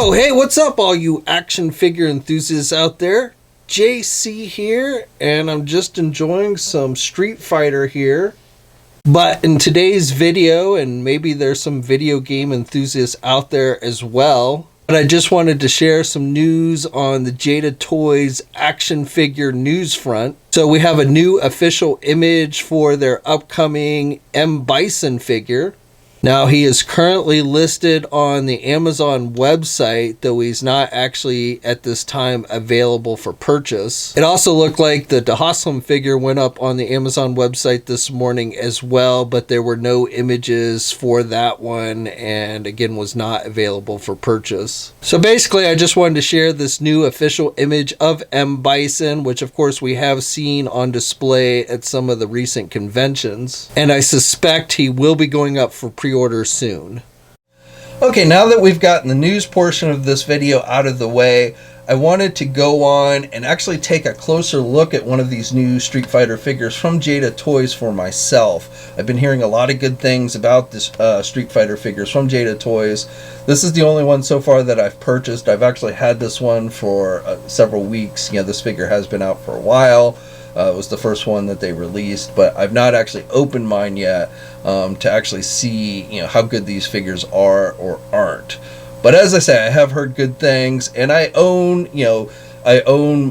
Yo, hey, what's up, all you action figure enthusiasts out there? JC here, and I'm just enjoying some Street Fighter here. But in today's video, and maybe there's some video game enthusiasts out there as well, but I just wanted to share some news on the Jada Toys action figure news front. So we have a new official image for their upcoming Bison figure. Now, he is currently listed on the Amazon website, though he's not actually at this time available for purchase. It also looked like the Bison figure went up on the Amazon website this morning as well, but there were no images for that one, and again was not available for purchase. So basically, I just wanted to share this new official image of Bison, which of course we have seen on display at some of the recent conventions, and I suspect he will be going up for pre-order soon. Okay, now that we've gotten the news portion of this video out of the way, I wanted to go on and actually take a closer look at one of these new Street Fighter figures from Jada Toys for myself. I've been hearing a lot of good things about this Street Fighter figures from Jada Toys. This is the only one so far that I've purchased. I've actually had this one for several weeks. You know, this figure has been out for a while. It was the first one that they released, but I've not actually opened mine yet to actually see, you know, how good these figures are or aren't. But as I say, I have heard good things, and I own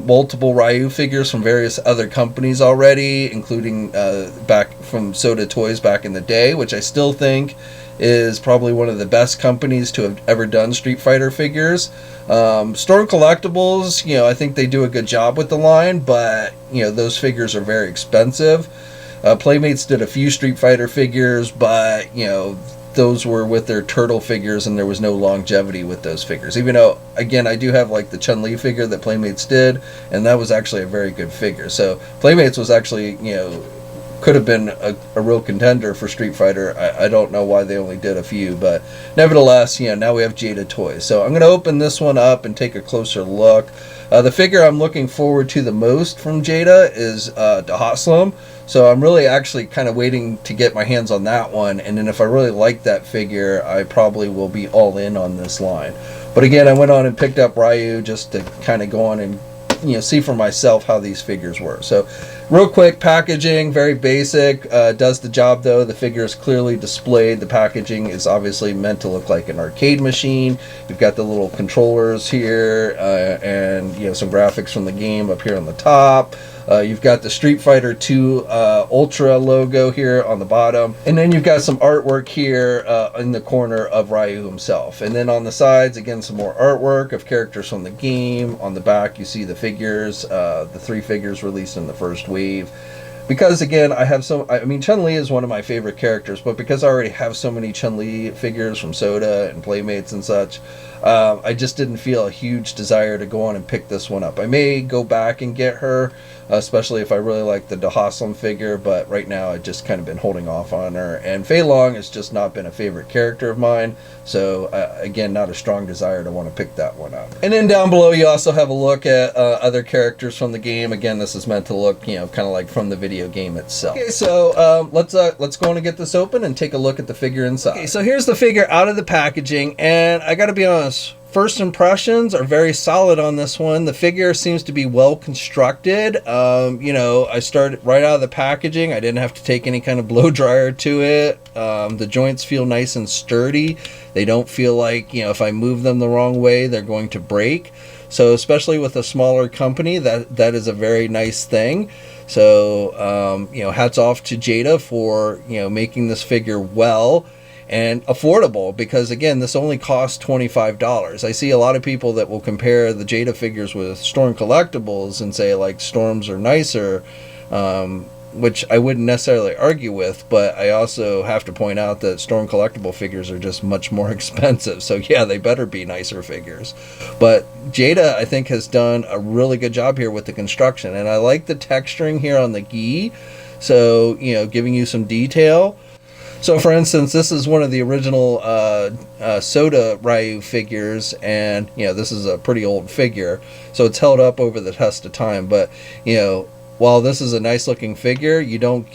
multiple Ryu figures from various other companies already, including back from Jada Toys back in the day, which I still think is probably one of the best companies to have ever done Street Fighter figures. Storm Collectibles, you know, I think they do a good job with the line, but, you know, those figures are very expensive. Playmates did a few Street Fighter figures, but, you know, those were with their turtle figures, and there was no longevity with those figures. Even though, again, I do have like the Chun-Li figure that Playmates did, and that was actually a very good figure. So Playmates was actually, you know, could have been a real contender for Street Fighter. I don't know why they only did a few, but nevertheless, you know, now we have Jada Toys. So I'm going to open this one up and take a closer look. The figure I'm looking forward to the most from Jada is Bison. So I'm really actually kind of waiting to get my hands on that one, and then if I really like that figure, I probably will be all in on this line. But again, I went on and picked up Ryu just to kind of go on and, you know, see for myself how these figures were. So real quick, packaging, very basic, does the job though. The figure is clearly displayed. The packaging is obviously meant to look like an arcade machine. You've got the little controllers here, and, you know, some graphics from the game up here on the top. You've got the Street Fighter 2 Ultra logo here on the bottom. And then you've got some artwork here in the corner of Ryu himself. And then on the sides, again, some more artwork of characters from the game. On the back, you see the figures, the 3 figures released in the first wave. Because, again, I mean, Chun-Li is one of my favorite characters, but because I already have so many Chun-Li figures from Soda and Playmates and such, I just didn't feel a huge desire to go on and pick this one up. I may go back and get her, especially if I really like the Bison figure, but right now I've just kind of been holding off on her. And Fei Long has just not been a favorite character of mine, so again, not a strong desire to want to pick that one up. And then down below you also have a look at other characters from the game. Again, this is meant to look, you know, kind of like from the video game itself. Okay, so let's go on and get this open and take a look at the figure inside. Okay, so here's the figure out of the packaging, and I gotta be honest, first impressions are very solid on this one. The figure seems to be well constructed. You know, I started right out of the packaging. I didn't have to take any kind of blow dryer to it. The joints feel nice and sturdy. They don't feel like, you know, if I move them the wrong way, they're going to break. So especially with a smaller company, that is a very nice thing. So, you know, hats off to Jada for, you know, making this figure well and affordable, because again, this only costs $25. I see a lot of people that will compare the Jada figures with Storm Collectibles and say like Storms are nicer, which I wouldn't necessarily argue with, but I also have to point out that Storm Collectible figures are just much more expensive, so yeah, they better be nicer figures. But Jada, I think, has done a really good job here with the construction, and I like the texturing here on the gi, so, you know, giving you some detail. So, for instance, this is one of the original Soda Ryu figures, and, you know, this is a pretty old figure, so it's held up over the test of time, but, you know, while this is a nice looking figure, you don't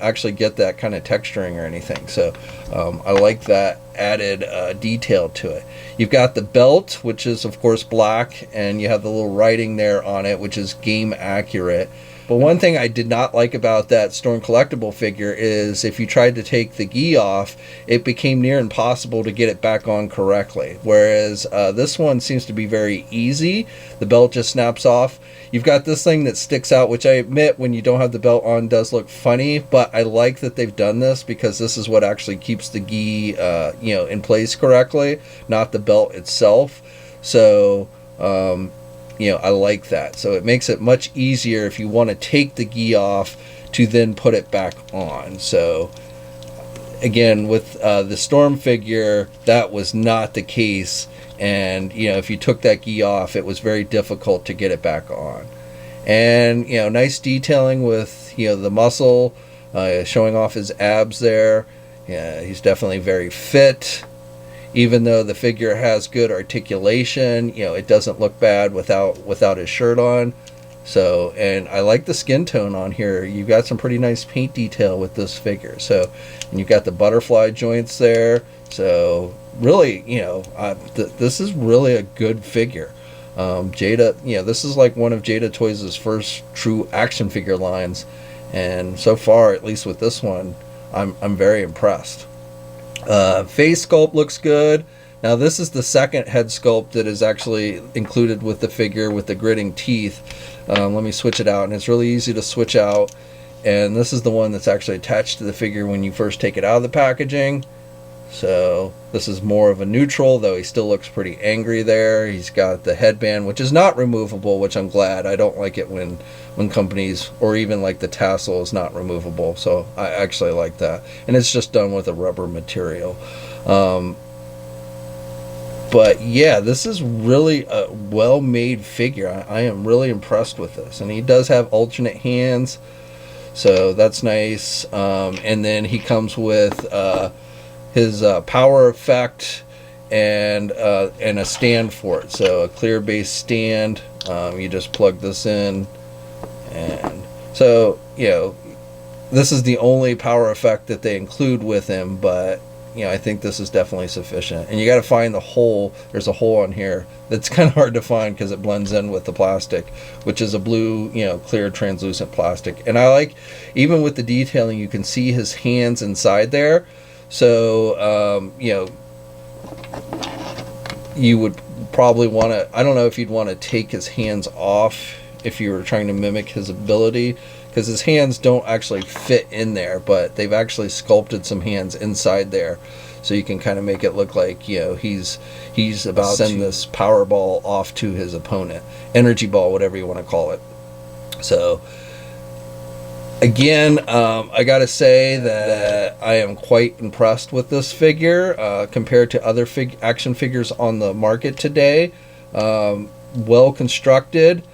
actually get that kind of texturing or anything. So I like that added detail to it. You've got the belt, which is of course black, and you have the little writing there on it, which is game accurate. But one thing I did not like about that Storm collectible figure is if you tried to take the gi off, it became near impossible to get it back on correctly. Whereas this one seems to be very easy. The belt just snaps off. You've got this thing that sticks out, which I admit when you don't have the belt on does look funny, but I like that they've done this because this is what actually keeps the gi in place correctly, not the belt itself. So I like that. So it makes it much easier if you want to take the gi off to then put it back on. So again, with the Storm figure, that was not the case. And if you took that gi off, it was very difficult to get it back on. And nice detailing with the muscle, showing off his abs there. Yeah, he's definitely very fit. Even though the figure has good articulation, it doesn't look bad without his shirt on. So, and I like the skin tone on here. You've got some pretty nice paint detail with this figure. So, and you've got the butterfly joints there. So, really, this is really a good figure. Jada, this is like one of Jada Toys' first true action figure lines, and so far, at least with this one, I'm very impressed. Face sculpt looks good. Now this is the second head sculpt that is actually included with the figure with the gritting teeth. Let me switch it out, and it's really easy to switch out. And this is the one that's actually attached to the figure when you first take it out of the packaging. So this is more of a neutral, though he still looks pretty angry there. He's got the headband, which is not removable, which I'm glad. I don't like it when companies, or even like the tassel, is not removable. So I actually like that. And it's just done with a rubber material. But yeah, this is really a well-made figure. I am really impressed with this. And he does have alternate hands, so that's nice. And then he comes with his power effect and a stand for it. So a clear base stand. You just plug this in, and so this is the only power effect that they include with him. But I think this is definitely sufficient. And you got to find the hole. There's a hole on here that's kind of hard to find because it blends in with the plastic, which is a blue, clear translucent plastic. And I like, even with the detailing, you can see his hands inside there. So, you would probably want to, I don't know if you'd want to take his hands off if you were trying to mimic his ability, because his hands don't actually fit in there, but they've actually sculpted some hands inside there. So you can kind of make it look like, he's about to send this power ball off to his opponent. Energy ball, whatever you want to call it. So, again, I gotta say that I am quite impressed with this figure compared to other action figures on the market today. Well constructed.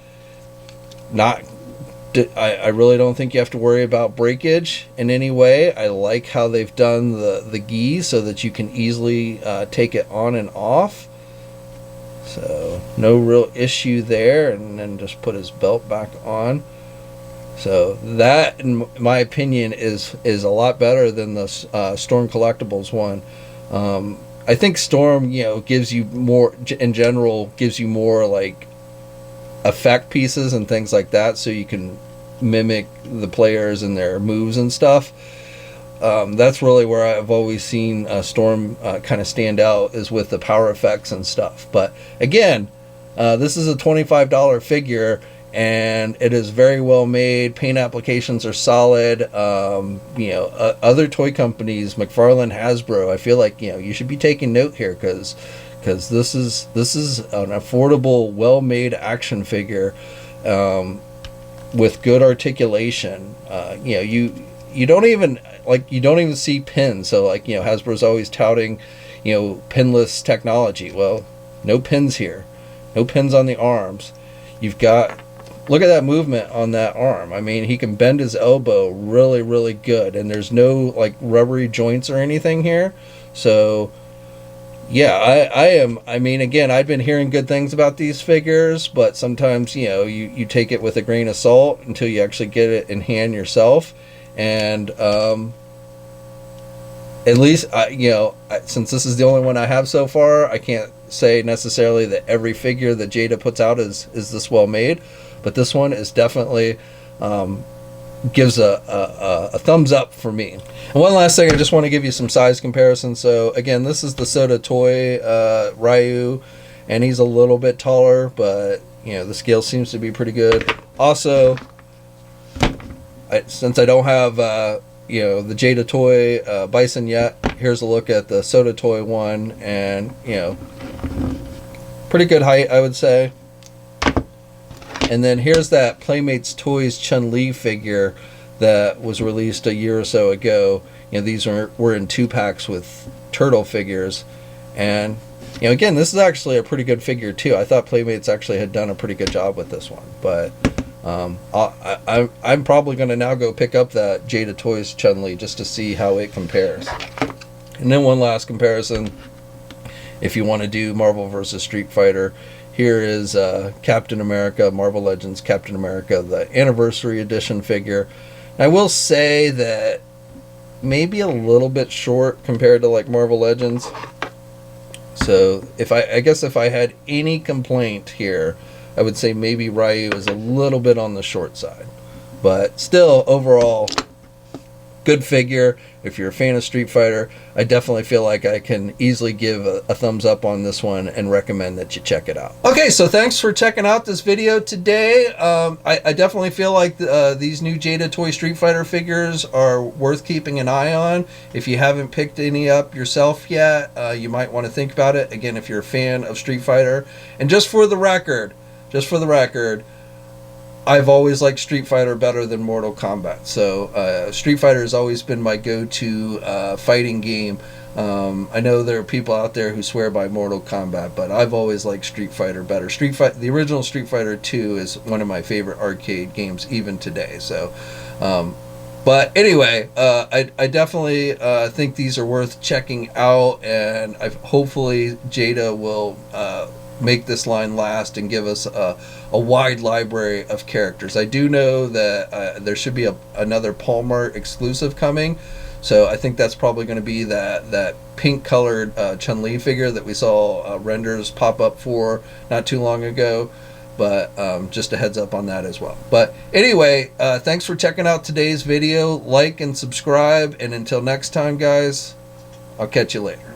I really don't think you have to worry about breakage in any way. I like how they've done the gi so that you can easily take it on and off. So no real issue there. And then just put his belt back on. So that, in my opinion, is a lot better than the Storm Collectibles one. I think Storm, gives you more, in general, gives you more like effect pieces and things like that, so you can mimic the players and their moves and stuff. That's really where I've always seen Storm kind of stand out, is with the power effects and stuff. But again, this is a $25 figure, and it is very well made. Paint applications are solid. Other toy companies, McFarlane, Hasbro, I feel like you should be taking note here, because this is an affordable, well-made action figure with good articulation. You don't even see pins. So Hasbro's always touting pinless technology. Well, no pins here, no pins on the arms. You've got, look at that movement on that arm. I mean, he can bend his elbow really, really good, and there's no like rubbery joints or anything here. So Yeah, I mean, again, I've been hearing good things about these figures, but sometimes, you know, you take it with a grain of salt until you actually get it in hand yourself. And at least, since this is the only one I have so far, I can't say necessarily that every figure that Jada puts out is this well made, but this one is definitely gives a thumbs up for me. And one last thing, I just want to give you some size comparisons. So again, this is the Jada Toy Ryu, and he's a little bit taller, but you know, the scale seems to be pretty good. Also, since I don't have the Jada Toy Bison yet, here's a look at the Jada Toy one, and you know, pretty good height, I would say. And then here's that Playmates Toys Chun-Li figure that was released a year or so ago. You know, these were in 2-packs with turtle figures. And, you know, again, this is actually a pretty good figure too. I thought Playmates actually had done a pretty good job with this one. But I'm probably going to now go pick up that Jada Toys Chun-Li just to see how it compares. And then one last comparison, if you want to do Marvel vs. Street Fighter. Here is Captain America, Marvel Legends Captain America, the Anniversary Edition figure. And I will say that maybe a little bit short compared to like Marvel Legends. So I guess if I had any complaint here, I would say maybe Ryu is a little bit on the short side. But still, overall, good figure. If you're a fan of Street Fighter, I definitely feel like I can easily give a thumbs up on this one and recommend that you check it out. Okay, so thanks for checking out this video today. I definitely feel like these new Jada Toy Street Fighter figures are worth keeping an eye on. If you haven't picked any up yourself yet, you might want to think about it. Again, if you're a fan of Street Fighter. And just for the record, I've always liked Street Fighter better than Mortal Kombat. So Street Fighter has always been my go-to fighting game. I know there are people out there who swear by Mortal Kombat, but I've always liked Street Fighter better. The original Street Fighter 2 is one of my favorite arcade games even today. So, but anyway, I definitely think these are worth checking out, and hopefully Jada will make this line last and give us a wide library of characters. I do know that there should be another Palmart exclusive coming, so I think that's probably going to be that pink colored Chun-Li figure that we saw renders pop up for not too long ago. But just a heads up on that as well. But anyway, thanks for checking out today's video. Like and subscribe, and until next time, guys, I'll catch you later.